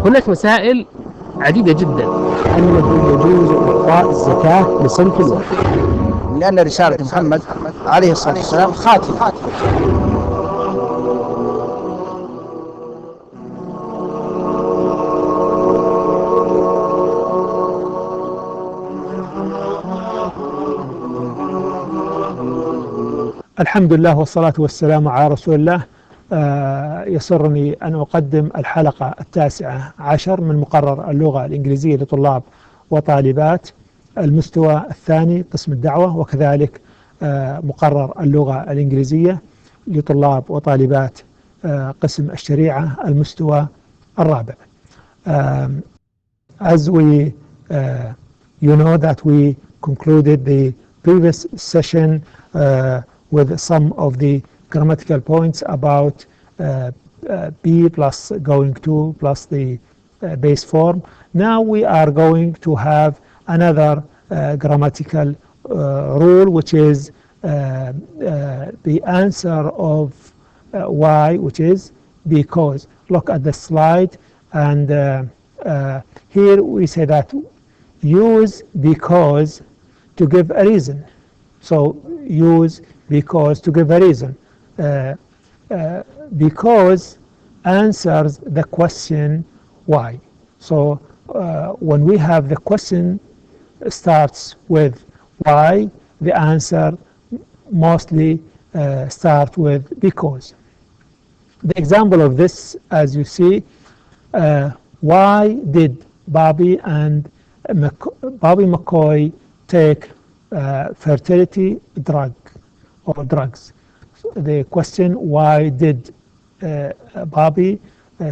هناك مسائل عديدة جدا. الذي يجوز إعطاء الزكاة لصنف الواحد، لأن رسالة محمد عليه الصلاة والسلام خاتمة. الحمد لله والصلاة والسلام على رسول الله. يسرني أن أقدم الحلقة 19 من مقرر اللغة الإنجليزية لطلاب وطالبات المستوى الثاني قسم الدعوة، وكذلك مقرر اللغة الإنجليزية لطلاب وطالبات قسم الشريعة المستوى الرابع. As we you know that we concluded the previous session with some of the grammatical points about be plus going to plus the base form. Now we are going to have another grammatical rule, which is the answer of why, which is because. Look at the slide, and here we say that use because to give a reason. So use because to give a reason. Because answers the question why. So when we have the question starts with why, the answer mostly start with because. The example of this, as you see, why did Bobby and Bobby McCoy take fertility drug or drugs? The question, why did Bobby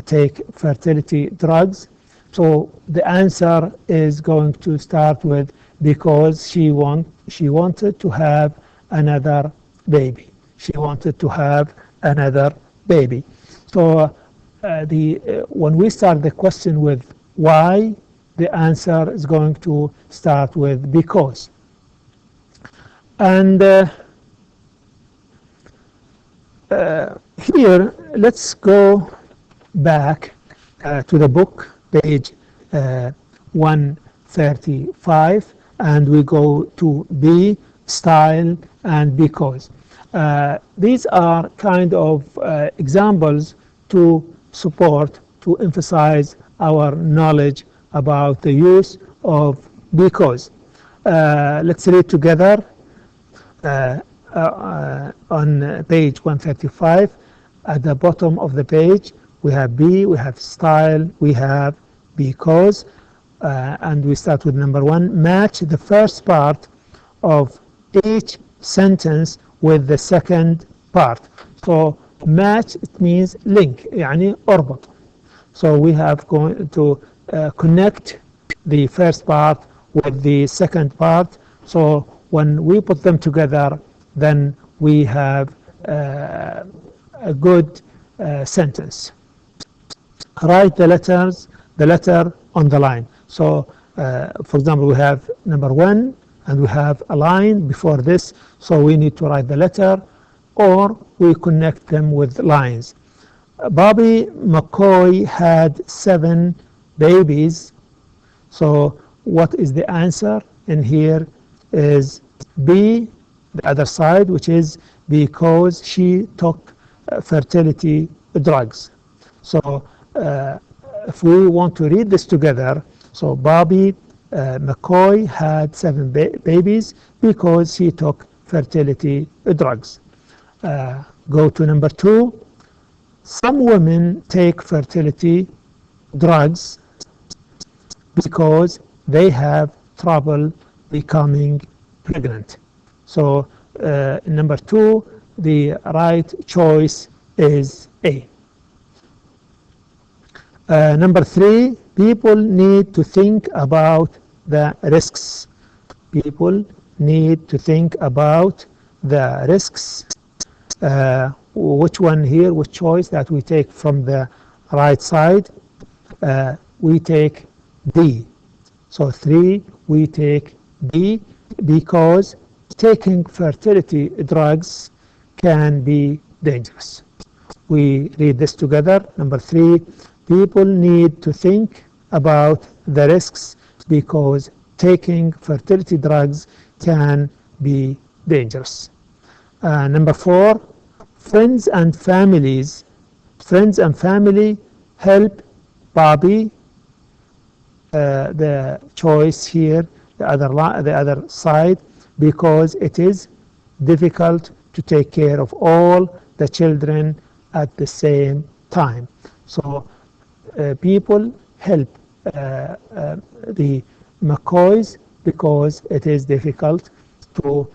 take fertility drugs? So the answer is going to start with because she wanted to have another baby. She wanted to have another baby. So when we start the question with why, the answer is going to start with because. And here, let's go back to the book, page 135, and we go to be, style, and because. These are kind of examples to support, to emphasize our knowledge about the use of because. Let's read together. On page 135, at the bottom of the page, we have be, we have style, we have because, and we start with number 1. Match the first part of each sentence with the second part. So match, it means link, يعني اربط. So we have going to connect the first part with the second part. So when we put them together, then we have a good sentence. Write the letter on the line. So for example, we have number 1 and we have a line before this, so we need to write the letter, or we connect them with lines. Bobby McCoy had 7 babies. So what is the answer? And here is B, the other side, which is because she took fertility drugs. So if we want to read this together, so Bobby McCoy had 7 babies because she took fertility drugs. Go to number 2. Some women take fertility drugs because they have trouble becoming pregnant. So number 2, the right choice is A. Number 3, people need to think about the risks. People need to think about the risks. Which one here, which choice that we take from the right side? We take D. So 3, we take D because taking fertility drugs can be dangerous. We read this together. Number 3, people need to think about the risks because taking fertility drugs can be dangerous. Number 4, friends and family help Bobby, the choice here, the other side, because it is difficult to take care of all the children at the same time. So people help the McCoys because it is difficult to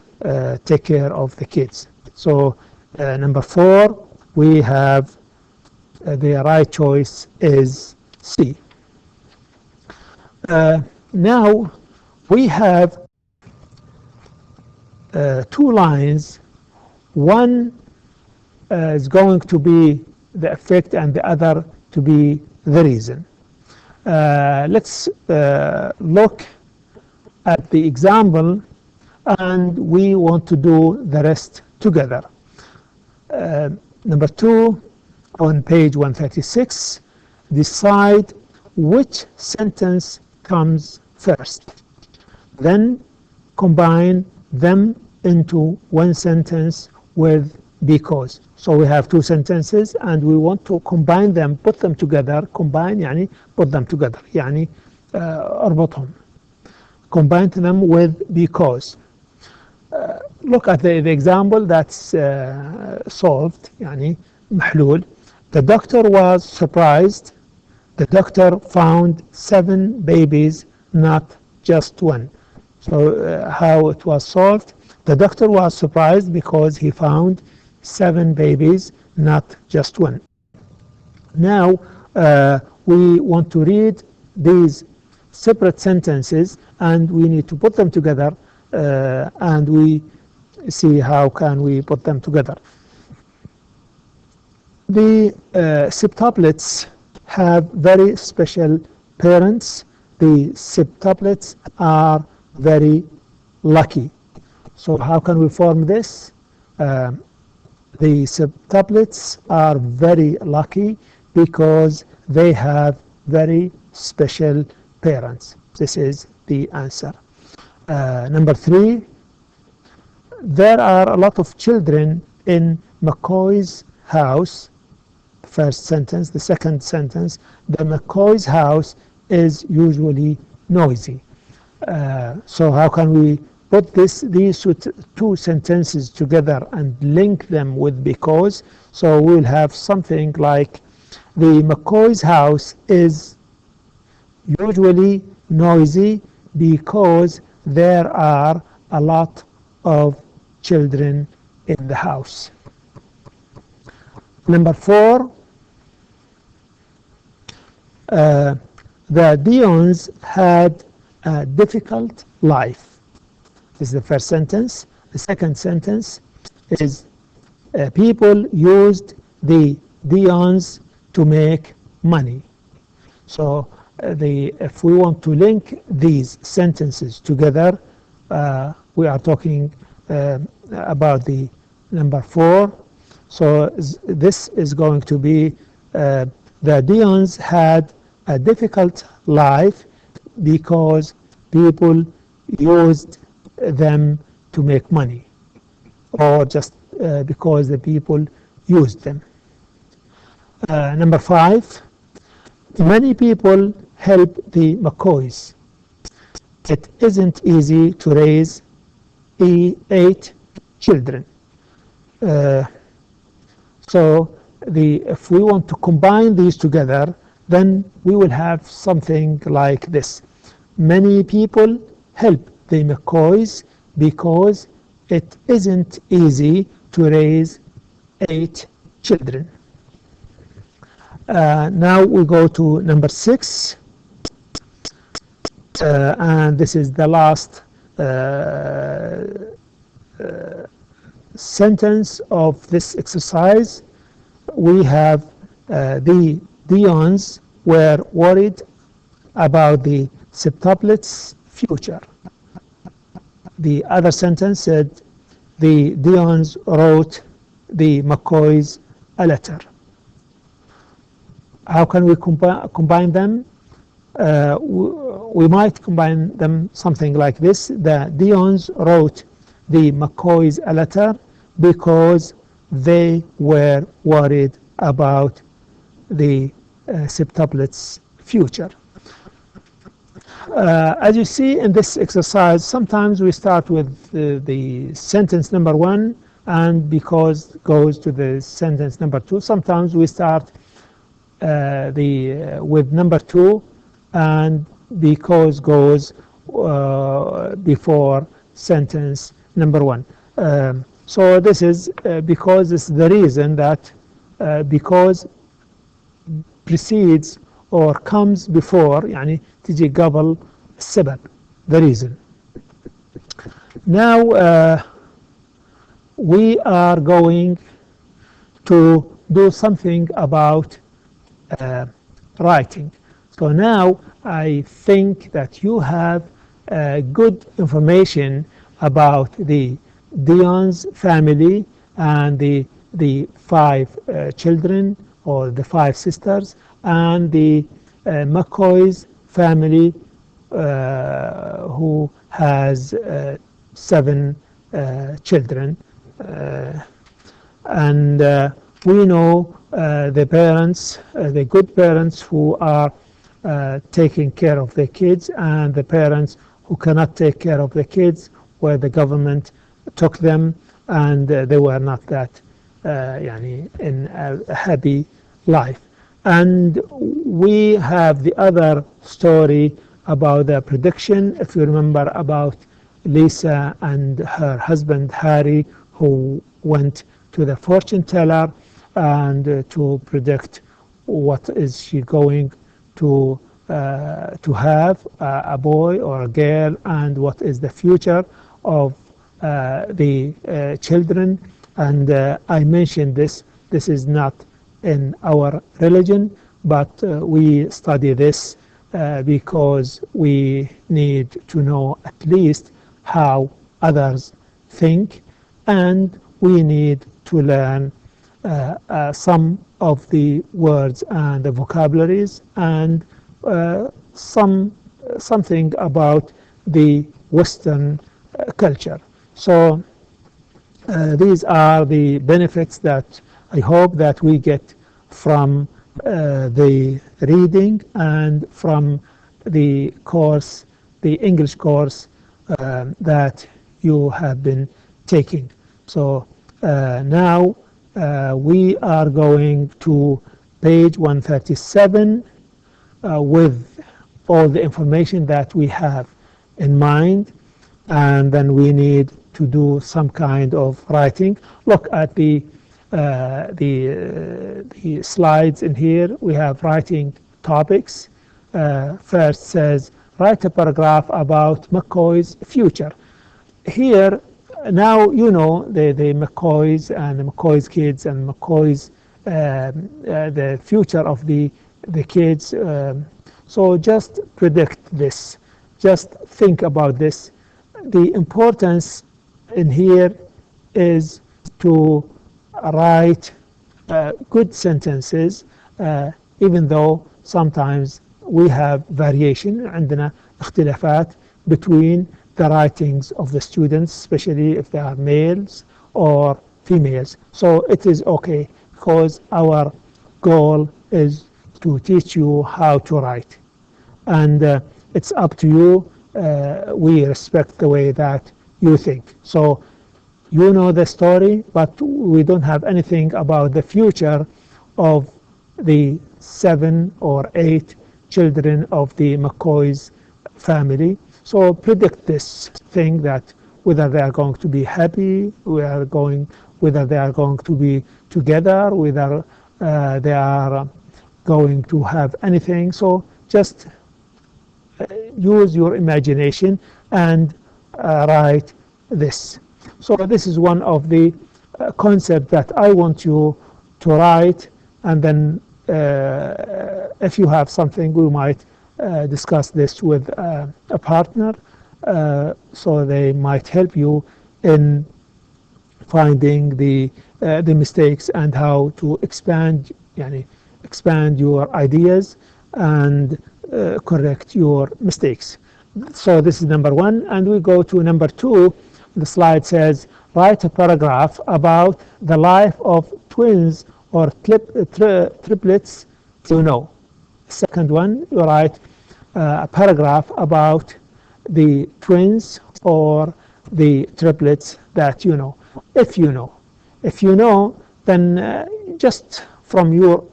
take care of the kids. So number 4, we have the right choice is C. Now we have 2 lines. One is going to be the effect and the other to be the reason. Let's look at the example, and we want to do the rest together. Number 2, on page 136, decide which sentence comes first. Then combine them into one sentence with because. So we have 2 sentences and we want to combine them, put them together. Combine يعني put them together, يعني اربطهم. Combine them with because. Look at the example that's solved, يعني محلول. The doctor was surprised. The doctor found 7 babies, not just 1. So how it was solved? The doctor was surprised because he found 7 babies, not just 1. Now we want to read these separate sentences and we need to put them together, and we see how can we put them together. The septuplets have very special parents. The septuplets are very lucky. So how can we form this? The septuplets are very lucky because they have very special parents. This is the answer. Number 3, there are a lot of children in McCoy's house. First sentence. The second sentence, the McCoy's house is usually noisy. So how can we put these 2 sentences together and link them with because? So we'll have something like the McCoy's house is usually noisy because there are a lot of children in the house. Number 4, the Dions had a difficult life. This is the first sentence. The second sentence is people used the Dions to make money. So if we want to link these sentences together, we are talking about the number 4. So this is going to be the Dions had a difficult life because people used them to make money, or just because the people used them. Number 5, many people help the McCoys. It isn't easy to raise 8 children. So if we want to combine these together, then we will have something like this. Many people help the McCoys because it isn't easy to raise 8 children. Now we go to number 6, and this is the last sentence of this exercise. We have the Dions were worried about the septuplets' future. The other sentence said the Dions wrote the McCoys a letter. How can we combine them? We might combine them something like this. The Dions wrote the McCoys a letter because they were worried about the septuplets' future. As you see in this exercise, sometimes we start with the sentence number 1, and because goes to the sentence number 2. Sometimes we start with number 2, and because goes before sentence number 1. So this is because this is the reason that because precedes or comes before, يعني تجي قبل السبب, the reason. Now we are going to do something about writing. So now I think that you have good information about the Dion's family and the 5 children, or the 5 sisters, and the McCoy's family, who has 7 children. And we know the parents, the good parents who are taking care of their kids, and the parents who cannot take care of the kids, where the government took them and they were not that يعني in a happy life. And we have the other story about the prediction, if you remember, about Lisa and her husband Harry, who went to the fortune teller and to predict what is she going to have, a boy or a girl, and what is the future of the children. And I mentioned this is not in our religion, but we study this because we need to know at least how others think, and we need to learn some of the words and the vocabularies, and something about the Western culture. So these are the benefits that I hope that we get from the reading and from the course, the English course that you have been taking. So now we are going to page 137 with all the information that we have in mind, and then we need to do some kind of writing. Look at the slides in here. We have writing topics. First says, write a paragraph about McCoy's future. Here, now you know the McCoys and the McCoy's kids and McCoy's the future of the kids. So just predict this. Just think about this. The importance in here is to write good sentences, even though sometimes we have variation. عندنا اختلافات between the writings of the students, especially if they are males or females. So it is okay, because our goal is to teach you how to write. And it's up to you. We respect the way that you think. So you know the story, but we don't have anything about the future of the 7 or 8 children of the McCoy's family. So predict this thing, that whether they are going to be happy, whether they are going to be together, whether they are going to have anything. So just use your imagination and write this. So this is one of the concepts that I want you to write, and then if you have something, we might discuss this with a partner, so they might help you in finding the mistakes and how to expand يعني expand your ideas and correct your mistakes. So this is number one, and we go to number two. The slide says, write a paragraph about the life of twins or triplets you know. Second one, you write a paragraph about the twins or the triplets that you know, if you know. If you know, then just from your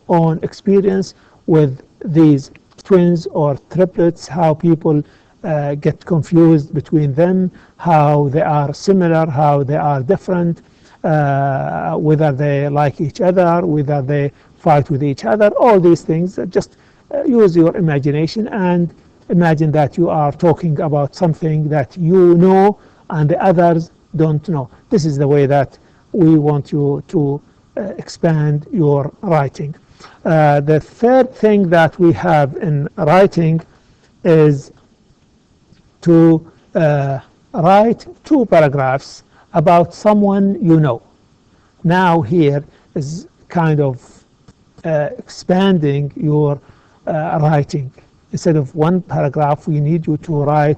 own experience with these twins or triplets, how people get confused between them, how they are similar, how they are different, whether they like each other, whether they fight with each other, all these things. Just use your imagination and imagine that you are talking about something that you know and the others don't know. This is the way that we want you to expand your writing. The third thing that we have in writing is to write 2 paragraphs about someone you know. Now here is kind of expanding your writing. Instead of 1 paragraph, we need you to write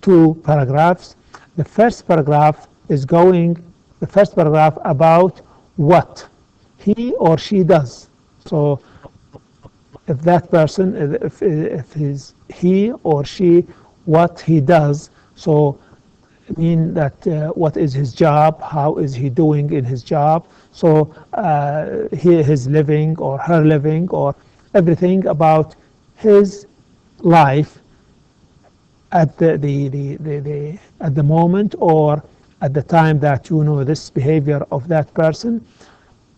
2 paragraphs. The first paragraph is the first paragraph about what he or she does. So if that person, if is he or she, what he does, so mean that what is his job, how is he doing in his job, so his living or her living or everything about his life at the moment or at the time that you know this behavior of that person.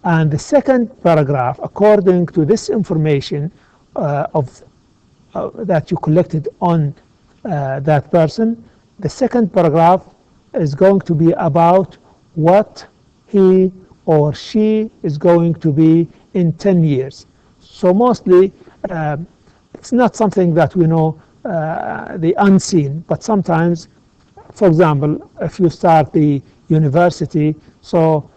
And the second paragraph, according to this information that you collected on that person, the second paragraph is going to be about what he or she is going to be in 10 years. So mostly it's not something that we know the unseen, but sometimes, for example, if you start the university, so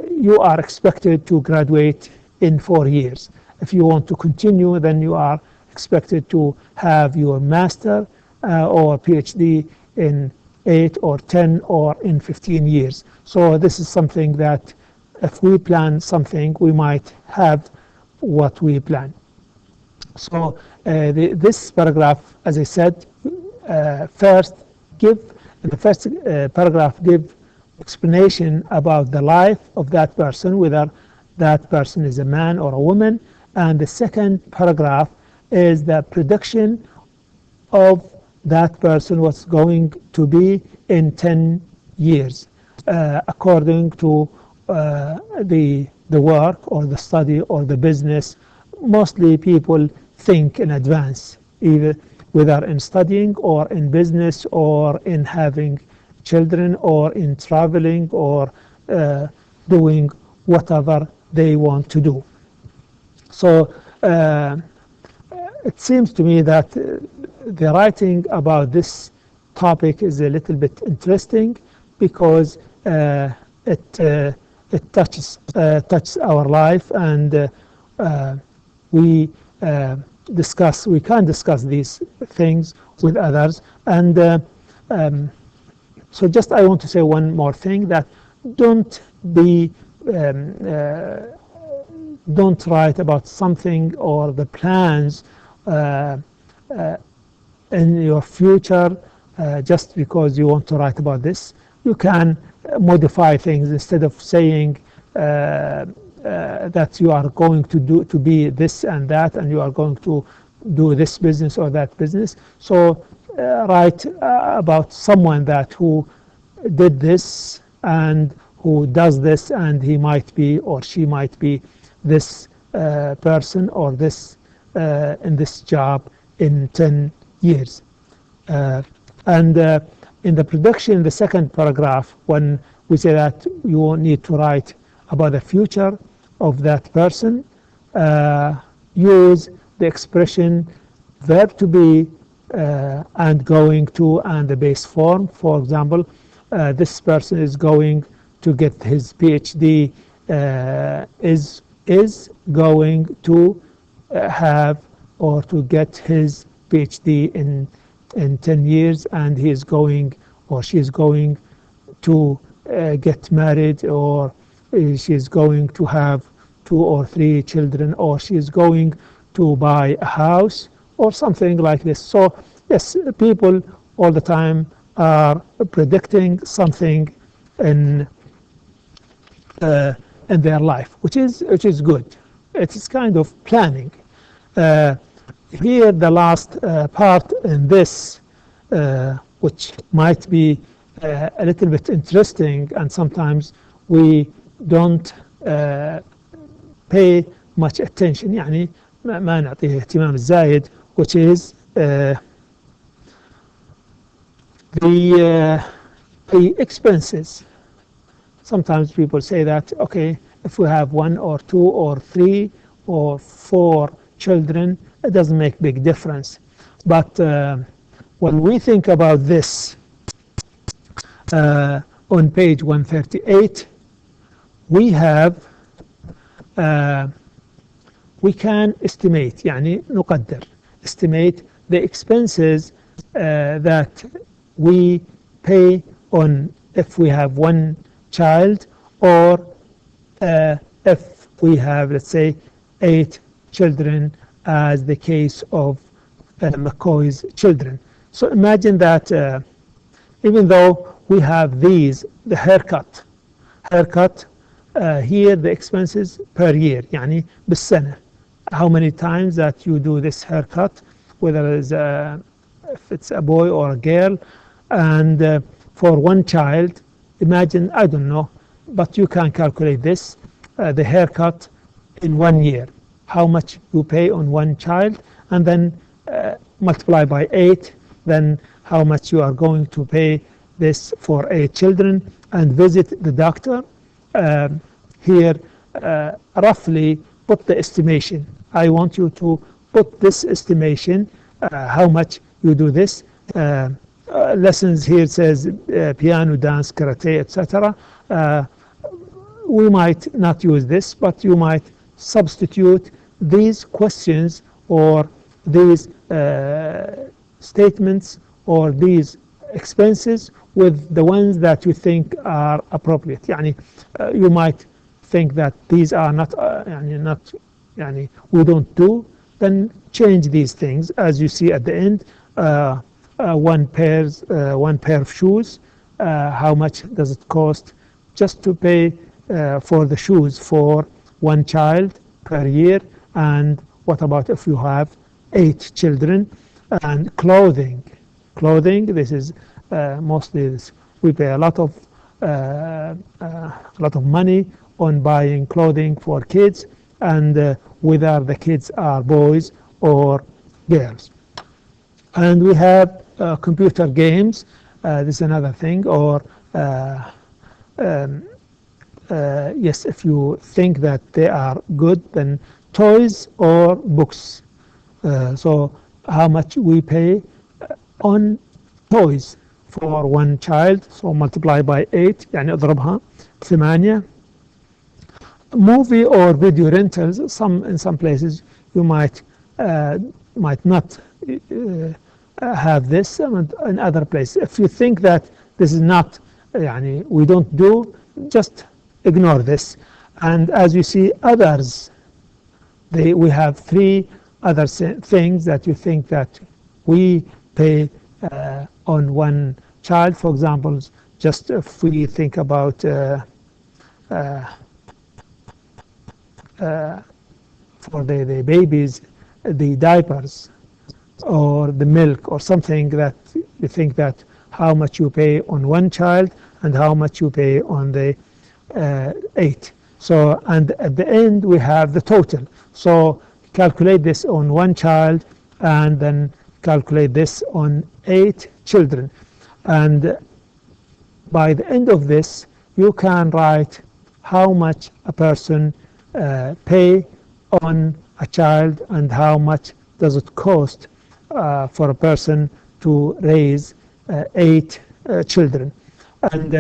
you are expected to graduate in 4 years. If you want to continue, then you are expected to have your master or PhD in 8 or 10 or in 15 years. So this is something that if we plan something, we might have what we plan. So this paragraph, as I said, first paragraph give explanation about the life of that person, whether that person is a man or a woman, and the second paragraph is the prediction of that person, what's going to be in 10 years according to the work or the study or the business. Mostly people think in advance, either whether in studying or in business or in having children or in traveling or doing whatever they want to do. So it seems to me that the writing about this topic is a little bit interesting because it touches our life, and we can discuss these things with others. And so just I want to say one more thing, that don't write about something or the plans in your future just because you want to write about this. You can modify things. Instead of saying that you are going to be this and that, and you are going to do this business or that business. So write about someone who did this and who does this, and he might be or she might be this person or this in this job in 10 years. And in the production, the second paragraph, when we say that you need to write about the future of that person, use the expression verb to be and going to and the base form. For example, this person is going to get his PhD is is going to have or to get his PhD in 10 years, and he is going or she is going to get married, or she is going to have 2 or 3 children, or she is going to buy a house or something like this. So yes, people all the time are predicting something in their life, which is good. It is kind of planning. Here, the last part in this, which might be a little bit interesting, and sometimes we don't pay much attention. يعني ما نعطيه اهتمام الزايد, which is the expenses. Sometimes people say that, okay, if we have 1 or 2 or 3 or 4 children, it doesn't make big difference. But when we think about this, on page 138, we have we can estimate, يعني نقدر, estimate the expenses that we pay on if we have 1 child, or if we have, let's say, 8 children, as the case of McCoy's children. So imagine that even though we have these, the haircut, here the expenses per year, يعني بالسنة, how many times that you do this haircut, whether it's if it's a boy or a girl, and for 1 child, imagine, I don't know, but you can calculate this, the haircut in 1 year, how much you pay on 1 child, and then multiply by 8, then how much you are going to pay this for 8 children, and visit the doctor. Here, roughly put the estimation. I want you to put this estimation, how much you do this. Lessons here says piano, dance, karate, etc. We might not use this, but you might substitute these questions or these statements or these expenses with the ones that you think are appropriate. يعني you might think that these are not we don't do, then change these things, as you see at the end. 1 pair of shoes, how much does it cost just to pay for the shoes for 1 child per year, and what about if you have 8 children? And clothing, this is mostly this. We pay a lot of money on buying clothing for kids, and whether the kids are boys or girls. And we have computer games, this is another thing, or yes, if you think that they are good, then toys or books. So how much we pay on toys for 1 child, so multiply by 8, يعني اضربها 8. Movie or video rentals, in some places you might not have this, and in other places, if you think that this is not, we don't do, just ignore this. And as you see, others, we have 3 other things that you think that we pay on 1 child. For example, just if we think about for the babies, the diapers or the milk or something, that you think that how much you pay on 1 child and how much you pay on the 8. So, and at the end we have the total. So calculate this on 1 child and then calculate this on 8 children. And by the end of this, you can write how much a person pay on a child and how much does it cost for a person to raise 8 children. And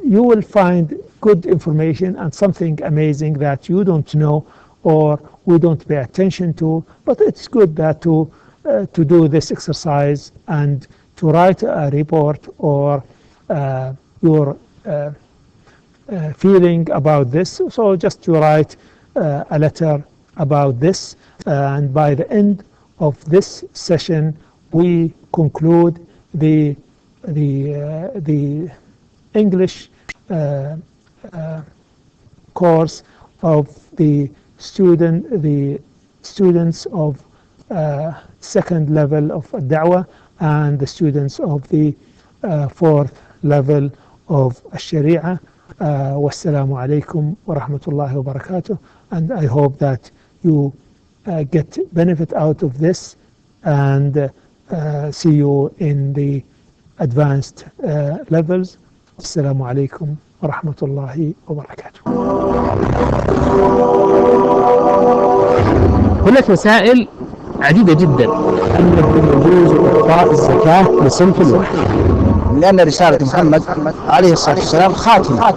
you will find good information and something amazing that you don't know or we don't pay attention to, but it's good that to do this exercise and to write a report or your feeling about this. So just to write a letter about this, and by the end of this session we conclude the English course of the students of second level of da'wah and the students of the fourth level of Sharia. Wassalamu alaikum wa rahmatullahi wa barakatuh. And I hope that you get benefit out of this, and see you in the advanced levels. Assalamu alaikum wa rahmatullahi wa barakatuh. هناك مسائل عديدة جدا. أنه يجوز إعطاء الزكاة لصنف واحد، لأن رسالة محمد عليه الصلاة والسلام خاتمة.